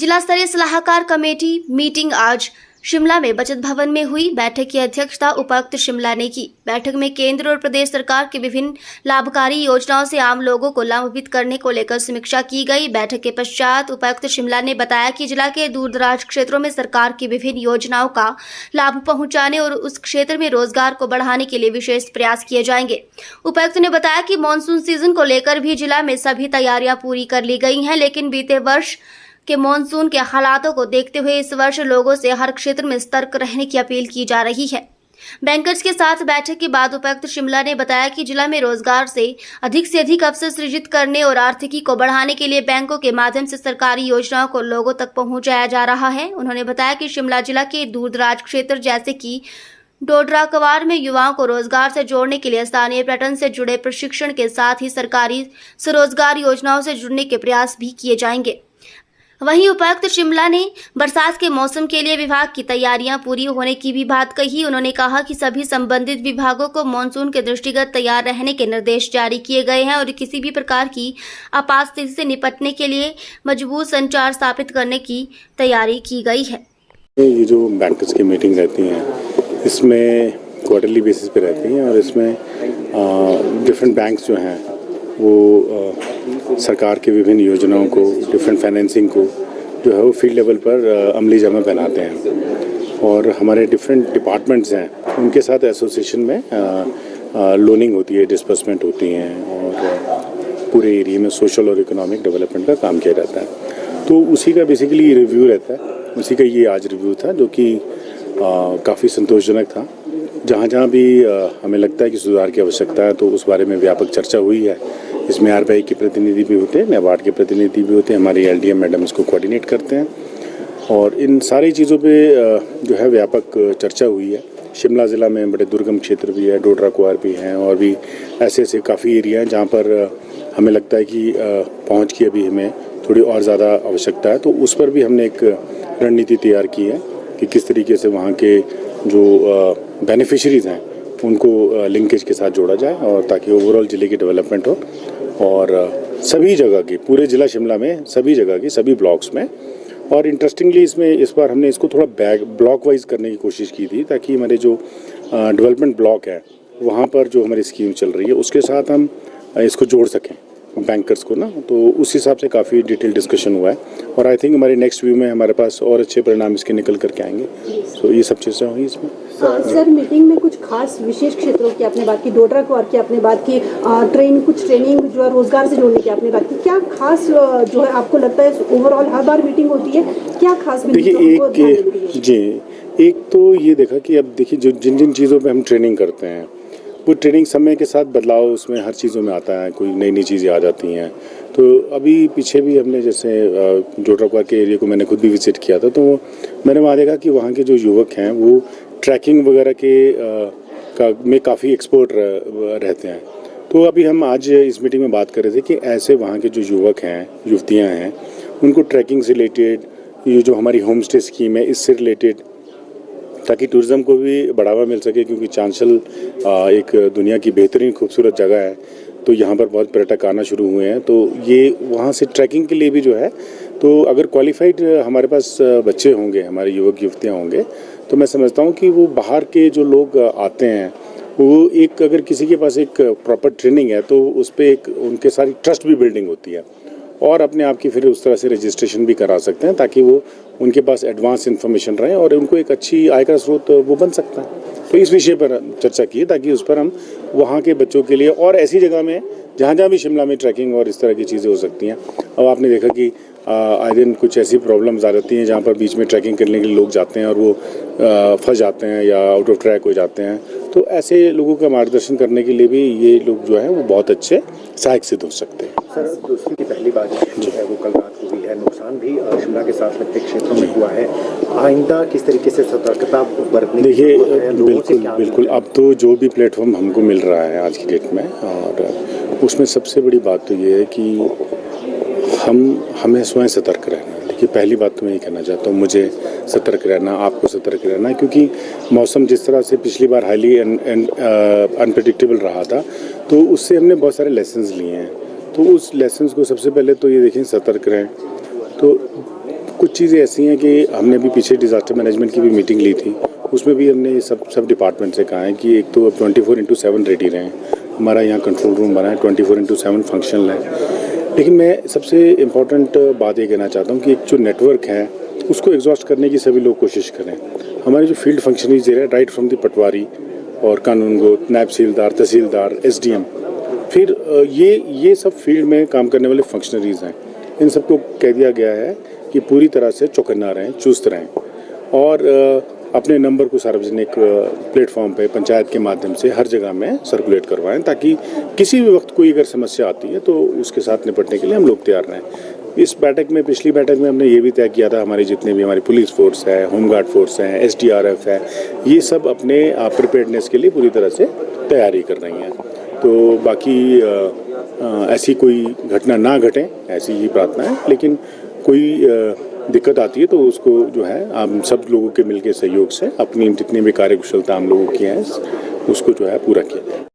जिला स्तरीय सलाहकार कमेटी मीटिंग आज शिमला में बचत भवन में हुई। बैठक की अध्यक्षता उपायुक्त शिमला ने की। बैठक में केंद्र और प्रदेश सरकार की विभिन्न लाभकारी योजनाओं से आम लोगों को लाभान्वित करने को लेकर समीक्षा की गई। बैठक के पश्चात उपायुक्त शिमला ने बताया कि जिला के दूरदराज क्षेत्रों में सरकार की विभिन्न योजनाओं का लाभ पहुंचाने और उस क्षेत्र में रोजगार को बढ़ाने के लिए विशेष प्रयास किए जाएंगे। उपायुक्त ने बताया कि मानसून सीजन को लेकर भी जिला में सभी तैयारियां पूरी कर ली गई हैं, लेकिन बीते वर्ष के मानसून के हालातों को देखते हुए इस वर्ष लोगों से हर क्षेत्र में सतर्क रहने की अपील की जा रही है। बैंकर्स के साथ बैठक के बाद उपायुक्त शिमला ने बताया कि जिला में रोजगार से अधिक अवसर सृजित करने और आर्थिकी को बढ़ाने के लिए बैंकों के माध्यम से सरकारी योजनाओं को लोगों तक पहुंचाया जा रहा है। उन्होंने बताया कि शिमला जिला के दूरदराज क्षेत्र जैसे कि डोडरा कवार में युवाओं को रोजगार से जोड़ने के लिए स्थानीय पर्यटन से जुड़े प्रशिक्षण के साथ ही सरकारी स्वरोजगार योजनाओं से जुड़ने के प्रयास भी किए जाएंगे। वहीं उपायुक्त शिमला ने बरसात के मौसम के लिए विभाग की तैयारियां पूरी होने की भी बात कही। उन्होंने कहा कि सभी संबंधित विभागों को मानसून के दृष्टिगत तैयार रहने के निर्देश जारी किए गए हैं और किसी भी प्रकार की आपात स्थिति से निपटने के लिए मजबूत संचार स्थापित करने की तैयारी की गई है। ये जो बैंकर्स की मीटिंग रहती हैं इसमें क्वार्टरली बेसिस पे रहती हैं और इसमें डिफरेंट बैंक्स जो हैं वो सरकार की विभिन्न योजनाओं को, डिफरेंट फाइनेंसिंग को जो है वो फील्ड लेवल पर अमली जामा पहनाते हैं और हमारे डिफरेंट डिपार्टमेंट्स हैं उनके साथ एसोसिएशन में लोनिंग होती है, डिस्बर्समेंट होती हैं और पूरे एरिया में सोशल और इकोनॉमिक डेवलपमेंट का काम किया जाता है। तो उसी का बेसिकली रिव्यू रहता है। उसी का ये आज रिव्यू था जो कि काफ़ी संतोषजनक था। जहाँ जहाँ भी हमें लगता है कि सुधार की आवश्यकता है तो उस बारे में व्यापक चर्चा हुई है। इसमें आरबीआई के प्रतिनिधि भी होते हैं, नाबार्ड के प्रतिनिधि भी होते हैं, हमारी एलडीएम मैडम इसको कोऑर्डिनेट करते हैं और इन सारी चीज़ों पे जो है व्यापक चर्चा हुई है। शिमला ज़िला में बड़े दुर्गम क्षेत्र भी है, डोडरा कुआर भी हैं और भी ऐसे काफ़ी एरिया हैं जहाँ पर हमें लगता है कि पहुँच की अभी हमें थोड़ी और ज़्यादा आवश्यकता है। तो उस पर भी हमने एक रणनीति तैयार की है कि किस तरीके से वहाँ के जो बेनिफिशरीज़ हैं उनको लिंकेज के साथ जोड़ा जाए और ताकि ओवरऑल ज़िले की डेवलपमेंट हो और सभी जगह की, पूरे ज़िला शिमला में सभी जगह की सभी ब्लॉक्स में। और इंटरेस्टिंगली इसमें इस बार हमने इसको थोड़ा ब्लॉक वाइज करने की कोशिश की थी ताकि हमारे जो डेवलपमेंट ब्लॉक है वहाँ पर जो हमारी स्कीम चल रही है उसके साथ हम इसको जोड़ सकें बैंकर्स को ना। तो उस हिसाब से काफ़ी डिटेल डिस्कशन हुआ है और आई थिंक हमारे नेक्स्ट व्यू में हमारे पास और अच्छे परिणाम इसके निकल करके आएंगे। तो ये सब चीज़ें हुई इसमें। सर मीटिंग में कुछ खास विशेष क्षेत्रों की आपने बात की, डोडरा को और की आपने बात की, कुछ ट्रेनिंग जो है रोजगार से जोड़ने की आपने बात की। क्या खास जो है आपको लगता है ओवरऑल हर बार मीटिंग होती है, क्या खास? देखिए एक तो ये देखा कि अब देखिए जो जिन चीज़ों पर हम ट्रेनिंग करते हैं वो ट्रेनिंग समय के साथ बदलाव उसमें हर चीज़ों में आता है, कोई नई चीज़ें आ जाती हैं। तो अभी पीछे भी हमने जैसे डोडरा कुआर के एरिया को मैंने खुद भी विजिट किया था, तो मैंने वहाँ देखा कि वहाँ के जो युवक हैं वो ट्रैकिंग वगैरह के में काफ़ी एक्सपर्ट रहते हैं। तो अभी हम आज इस मीटिंग में बात कर रहे थे कि ऐसे वहाँ के जो युवक हैं, युवतियाँ हैं, उनको ट्रैकिंग से रिलेटेड, ये जो हमारी होम स्टे स्कीम है इससे रिलेटेड, ताकि टूरिज़्म को भी बढ़ावा मिल सके क्योंकि चांशल एक दुनिया की बेहतरीन खूबसूरत जगह है। तो यहाँ पर बहुत पर्यटक आना शुरू हुए हैं। तो ये वहाँ से ट्रैकिंग के लिए भी जो है, तो अगर क्वालिफाइड हमारे पास बच्चे होंगे, हमारे युवक युवतियाँ होंगे, तो मैं समझता हूँ कि वो बाहर के जो लोग आते हैं वो एक अगर किसी के पास एक प्रॉपर ट्रेनिंग है तो उस पर एक उनके सारी ट्रस्ट भी बिल्डिंग होती है और अपने आप की फिर उस तरह से रजिस्ट्रेशन भी करा सकते हैं ताकि वो उनके पास एडवांस इन्फॉर्मेशन रहे और उनको एक अच्छी आय का स्रोत वो बन सकता है। तो इस विषय पर चर्चा की ताकि उस पर हम वहाँ के बच्चों के लिए और ऐसी जगह में जहाँ भी शिमला में ट्रैकिंग और इस तरह की चीज़ें हो सकती हैं। अब आपने देखा कि आए दिन कुछ ऐसी प्रॉब्लम्स आ जाती हैं जहाँ पर बीच में ट्रैकिंग करने के लिए लोग जाते हैं और वो फंस जाते हैं या आउट ऑफ ट्रैक हो जाते हैं। तो ऐसे लोगों का मार्गदर्शन करने के लिए भी ये लोग जो हैं वो बहुत अच्छे सहायक सिद्ध हो सकते हैं। सर दोस्ती की पहली बात जो है वो कल रात को हुई है, नुकसान भी शिमला के साथ लगते क्षेत्रों में हुआ है। आइंदा किस तरीके से सतर्कता बरतनी? देखिए बिल्कुल अब तो जो भी प्लेटफॉर्म हमको मिल रहा है आज की डेट में, और उसमें सबसे बड़ी बात तो ये है कि हमें स्वयं सतर्क रहना है। देखिए पहली बात तो मैं ये कहना चाहता हूँ, मुझे सतर्क रहना, आपको सतर्क रहना है, क्योंकि मौसम जिस तरह से पिछली बार हाईली अनप्रेडिक्टेबल रहा था तो उससे हमने बहुत सारे लेसन्स लिए हैं। तो उस लेसन्स को सबसे पहले तो ये देखें, सतर्क रहें। तो कुछ चीज़ें ऐसी हैं कि हमने भी पीछे डिज़ास्टर मैनेजमेंट की भी मीटिंग ली थी, उसमें भी हमने सब डिपार्टमेंट से कहा है कि एक तो अब 24/7 रेडी रहें। हमारा यहाँ कंट्रोल रूम बना है, 24/7 फंक्शनल है। लेकिन मैं सबसे इम्पॉर्टेंट बात ये कहना चाहता हूँ कि एक जो नेटवर्क है उसको एग्जॉस्ट करने की सभी लोग कोशिश करें। हमारे जो फील्ड फंक्शनरीज है, राइट फ्रॉम द पटवारी और कानूनगो, नायब तहसीलदार, तहसीलदार, SDM, फिर ये सब फील्ड में काम करने वाले फंक्शनरीज हैं, इन सबको कह दिया गया है कि पूरी तरह से चौकन्ना रहें, चुस्त रहें और अपने नंबर को सार्वजनिक प्लेटफॉर्म पे पंचायत के माध्यम से हर जगह में सर्कुलेट करवाएं, ताकि किसी भी वक्त कोई अगर समस्या आती है तो उसके साथ निपटने के लिए हम लोग तैयार रहें। इस बैठक में, पिछली बैठक में हमने ये भी तय किया था, हमारी जितने भी हमारी पुलिस फोर्स है, होमगार्ड फोर्स है, SDRF है, ये सब अपने प्रिपेयर्डनेस के लिए पूरी तरह से तैयारी कर रही हैं। तो बाकी ऐसी कोई घटना ना घटे, ऐसी ही प्रार्थना है। लेकिन कोई दिक्कत आती है तो उसको जो है हम सब लोगों के मिलकर सहयोग से अपनी जितनी भी कार्यकुशलता हम लोगों की है उसको जो है पूरा किया जाए।